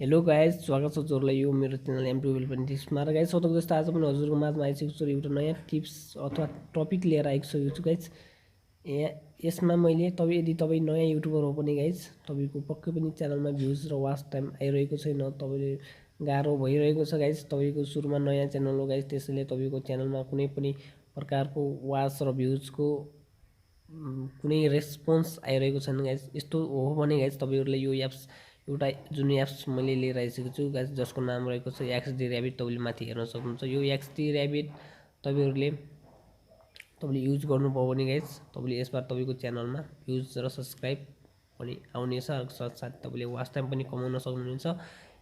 Hello guys, स्वागत छ हजुरलाई यो मेरो च्यानल M12 पनि टिप्समा। र गाइज सधैँको जस्तो आज पनि हजुरको माझमा आइसकेको छु एउटा नयाँ टिप्स अथवा टपिक लिएर आइसकेको छु गाइज। यसमा मैले यदि तपाईँ नयाँ युट्युबर हो भने गाइज तपाईँको पक्कै पनि च्यानलमा भ्युज र वाच टाइम आइरहेको छैन, तपाईँले गाह्रो भइरहेको छ गाइज। तपाईँको सुरुमा नयाँ च्यानल हो गाइज, त्यसैले तपाईँको च्यानलमा कुनै पनि प्रकारको वाच र भ्युजको कुनै रेस्पोन्स आइरहेको छैन गाइज। यस्तो हो भने गाइज तपाईँहरूले यो एप्स एउटा जुन एप्स मैले लिएर आइसकेको छु गाइज, जसको नाम रहेको छ XD ऱ्याबिट। तपाईँले माथि हेर्न सक्नुहुन्छ। यो XD ऱ्याबिट तपाईँहरूले युज गर्नुभयो भने गाइज तपाईँले यसबार तपाईँको च्यानलमा भ्युज र सब्सक्राइब पनि आउनेछ, साथसाथ तपाईँले वाच टाइम पनि कमाउन सक्नुहुन्छ।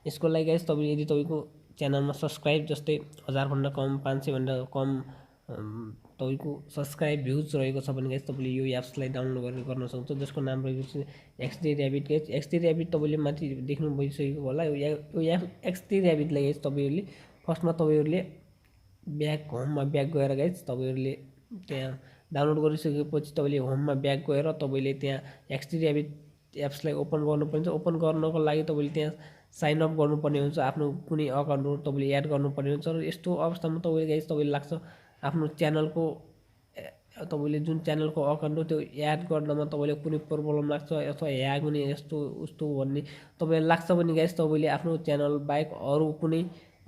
यसको लागि गाइज तपाईँले यदि तपाईँको च्यानलमा सब्सक्राइब जस्तै 1000 भन्दा कम, 500 भन्दा कम तपाईँको सब्सक्राइब भ्युज रहेको छ भने गाइज तपाईँले यो एप्सलाई डाउनलोड गरेर गर्न सक्नुहुन्छ, जसको नाम रहेको छ XD rabbit guys. XD rabbit तपाईँले माथि देख्नु भइसकेको होला। यो XD ऱ्याबिटलाई गाइज तपाईँहरूले फर्स्टमा तपाईँहरूले होममा ब्याक गएर गाइज तपाईँहरूले त्यहाँ डाउनलोड गरिसकेपछि तपाईँले होममा ब्याक गएर तपाईँले त्यहाँ XD ऱ्याबिट एप्सलाई ओपन गर्नुपर्ने हुन्छ। ओपन गर्नको लागि तपाईँले त्यहाँ साइन अप गर्नुपर्ने हुन्छ, आफ्नो कुनै अकाउन्टहरू तपाईँले एड गर्नुपर्ने हुन्छ। र यस्तो अवस्थामा तपाईँले गाइज तपाईँले लाग्छ आफ्नो च्यानलको तपाईँले जुन च्यानलको अकाउन्ट हो त्यो एड गर्नमा तपाईँले कुनै प्रब्लम लाग्छ अथवा ह्याक हुने यस्तो उस्तो भन्ने तपाईँलाई लाग्छ भने गाइज तपाईँले आफ्नो च्यानल बाहेक अरू कुनै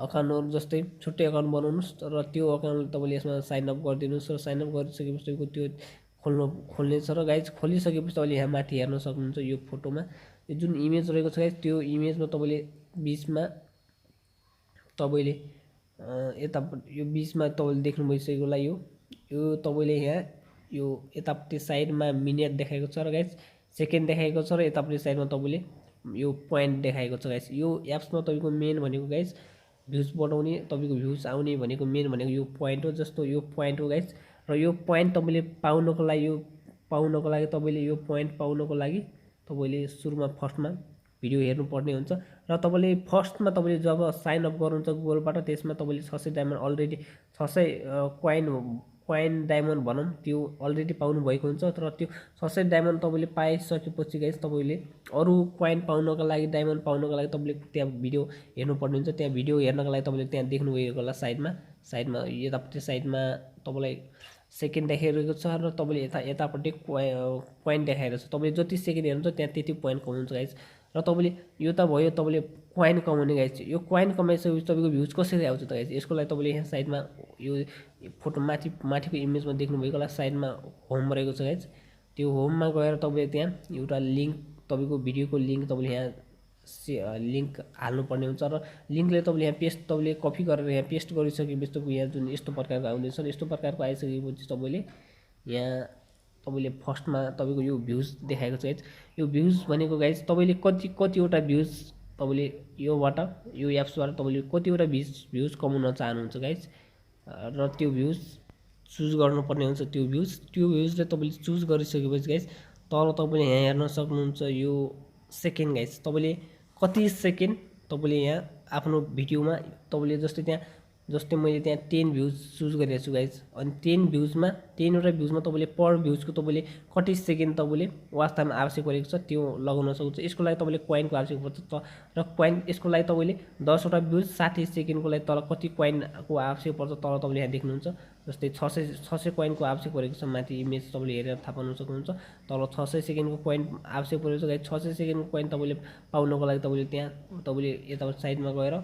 अकाउन्टहरू जस्तै छुट्टै अकाउन्ट बनाउनुहोस् र त्यो अकाउन्ट तपाईँले यसमा साइनअप गरिदिनुहोस्। र साइनअप गरिसकेपछि तपाईँको त्यो खोल्नेछ। र गाइज खोलिसकेपछि तपाईँले यहाँ माथि हेर्न सक्नुहुन्छ यो फोटोमा यो जुन इमेज रहेको छ गाइज, त्यो इमेजमा तपाईँले बिचमा तपाईँले यो बिचमा तपाईँले देख्नु भइसकेको होला। यो तपाईँले यहाँ यो यतापट्टि साइडमा मिनेट देखाएको छ र गाइज सेकेन्ड देखाएको छ, र यतापट्टि साइडमा तपाईँले यो पोइन्ट देखाएको छ गाइज। यो एप्समा तपाईँको मेन भनेको गाइज भ्युज बढाउने, तपाईँको भ्युज आउने भनेको मेन भनेको यो पोइन्ट हो। जस्तो यो पोइन्ट हो गाइज, र यो पोइन्ट तपाईँले पाउनको लागि तपाईँले यो पोइन्ट पाउनको लागि तपाईँले सुरुमा फर्स्टमा भिडियो हेर्नुपर्ने हुन्छ। र तपाईँले फर्स्टमा तपाईँले जब साइन अप गर्नुहुन्छ गुगलबाट, त्यसमा तपाईँले 600 डायमन्ड अलरेडी 600 कोइन डायमन्ड भनौँ त्यो अलरेडी पाउनु भएको हुन्छ। तर त्यो 600 डायमन्ड तपाईँले पाइसकेपछि गाइज तपाईँले अरू कोइन पाउनको लागि, डायमन्ड पाउनको लागि तपाईँले त्यहाँ भिडियो हेर्नुपर्ने हुन्छ। त्यहाँ भिडियो हेर्नको लागि तपाईँले त्यहाँ देख्नु भएको होला साइडमा यतापट्टि साइडमा तपाईँलाई सेकेन्ड देखाइरहेको छ, र तपाईँले यतापट्टि पोइन्ट देखाइरहेको छ। तपाईँले जति सेकेन्ड हेर्नुहुन्छ त्यहाँ त्यति पोइन्ट कमाउनुहुन्छ गाइज। र तपाईँले यो त भयो तपाईँले कोइन कमाउने गाइज। यो कोइन कमाइसकेपछि तपाईँको भ्युज कसरी आउँछ त गाइज, यसको लागि तपाईँले यहाँ साइडमा यो फोटो माथिको इमेजमा देख्नुभएको होला, साइडमा होम रहेको छ गाइज। त्यो होममा गएर तपाईँले त्यहाँ एउटा लिङ्क, तपाईँको भिडियोको लिङ्क तपाईँले यहाँ लिङ्क हाल्नुपर्ने हुन्छ। र लिङ्कले तपाईँले यहाँ पेस्ट, तपाईँले कपी गरेर यहाँ पेस्ट गरिसकेपछि तपाईँको यहाँ जुन यस्तो प्रकारको आउँदैछ, यस्तो प्रकारको आइसकेपछि तपाईँले यहाँ तपाईँले फर्स्टमा तपाईँको यो भ्युज देखाएको छ गाइज। यो भ्युज भनेको गाइज तपाईँले कतिवटा भ्युज तपाईँले यो एप्सबाट तपाईँले कतिवटा भ्युज कमाउन चाहनुहुन्छ गाइज, र त्यो भ्युज चुज गर्नुपर्ने हुन्छ। त्यो भ्युजले तपाईँले चुज गरिसकेपछि गाइज तल तपाईँले यहाँ हेर्न सक्नुहुन्छ यो सेकेन्ड गाइज, तपाईँले कति सेकेन्ड तपाईँले यहाँ आफ्नो भिडियोमा तपाईँले जस्तै मैले त्यहाँ 10 भ्युज चुज गरिरहेको छु गाइज। अनि 10वटा भ्युजमा तपाईँले पर भ्युजको तपाईँले कति सेकेन्ड तपाईँले वाच टाइम आवश्यक परेको छ त्यो लगाउन सक्नुहुन्छ। यसको लागि तपाईँले कोइनको आवश्यक पर्छ, र कोइन यसको लागि तपाईँले 10वटा भ्युज 60 सेकेन्डको लागि तल कति कोइनको आवश्यक पर्छ तल तपाईँले यहाँ देख्नुहुन्छ। जस्तै 600 कोइनको आवश्यक परेको छ, माथि इमेज तपाईँले हेरेर थाहा पाउन सक्नुहुन्छ। तल 600 सेकेन्डको कोइन आवश्यक परेको छ गाइज। 600 सेकेन्डको कोइन तपाईँले पाउनको लागि तपाईँले यताबाट साइडमा गएर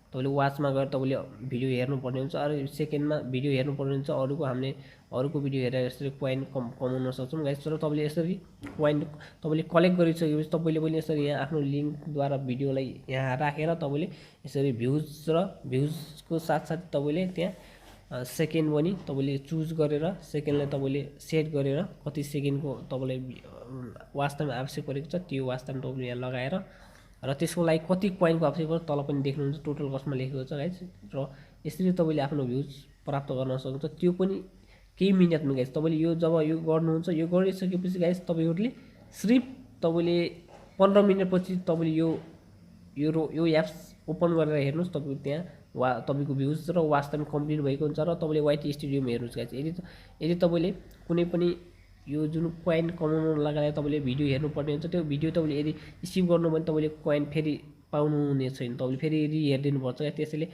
तपाईँले वाचमा गएर तपाईँले भिडियो हेर्नुपर्ने हुन्छ। अरू सेकेन्डमा भिडियो हेर्नुपर्ने हुन्छ। अरूको भिडियो हेरेर यसरी कोइन कमाउन सक्छौँ गाइज। तर तपाईँले यसरी कोइन तपाईँले कलेक्ट गरिसकेपछि तपाईँले पनि यसरी यहाँ आफ्नो लिङ्कद्वारा भिडियोलाई यहाँ राखेर तपाईँले यसरी भ्युजको साथसाथ तपाईँले त्यहाँ सेकेन्ड पनि तपाईँले चुज गरेर सेकेन्डलाई तपाईँले सेट गरेर कति सेकेन्डको तपाईँलाई वाच टाइम आवश्यक परेको छ त्यो वाच टाइम तपाईँले यहाँ लगाएर, र त्यसको लागि कति कोइनको आवश्यक पर्छ तल पनि देख्नुहुन्छ टोटल कस्टमा लेखेको छ गाइज। र यसरी तपाईँले आफ्नो भ्युज प्राप्त गर्न सक्नुहुन्छ, त्यो पनि केही मिनटमा गाइज। तपाईँले जब यो गर्नुहुन्छ, यो गरिसकेपछि गाइज तपाईँहरूले सिर्फ तपाईँले 15 मिनटपछि तपाईँले यो एप्स ओपन गरेर हेर्नुहोस्, तपाईँको त्यहाँ तपाईँको भ्युज र वाच टाइम कम्प्लिट भएको हुन्छ। र तपाईँले वाइट स्टुडियोमा हेर्नुहोस् गाइज। यदि तपाईँले कुनै पनि यो जुन कोइन कमाउन लगाएर तपाईँले भिडियो हेर्नुपर्ने हुन्छ, त्यो भिडियो तपाईँले यदि स्किप गर्नु भने तपाईँले कोइन फेरि पाउनुहुने छैन। तपाईँले फेरि हेरिदिनुपर्छ क्या। त्यसैले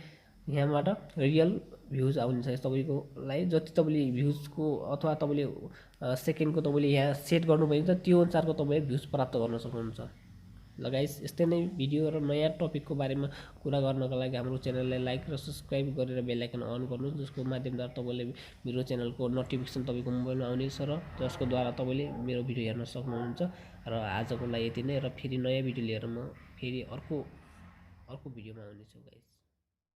यहाँबाट रियल भ्युज आउनेछ तपाईँकोलाई। जति तपाईँले भ्युजको अथवा तपाईँले सेकेन्डको तपाईँले यहाँ सेट गर्नुभएको छ त्यो अनुसारको तपाईँले भ्युज प्राप्त गर्न सक्नुहुन्छ। ल गाइस, यस्तै नै भिडियो र नयाँ टपिकको बारेमा कुरा गर्नको लागि हाम्रो च्यानललाई लाइक र सब्सक्राइब गरेर बेल आइकन अन गर्नुहोस्, जसको माध्यमद्वारा तपाईँले मेरो च्यानलको नोटिफिकेसन तपाईँको मोबाइलमा आउनेछ र जसको द्वारा तपाईँले मेरो भिडियो हेर्न सक्नुहुन्छ। र आजको लागि यति नै, र फेरि नयाँ भिडियो लिएर म फेरि अर्को भिडियोमा आउनेछु गाइस।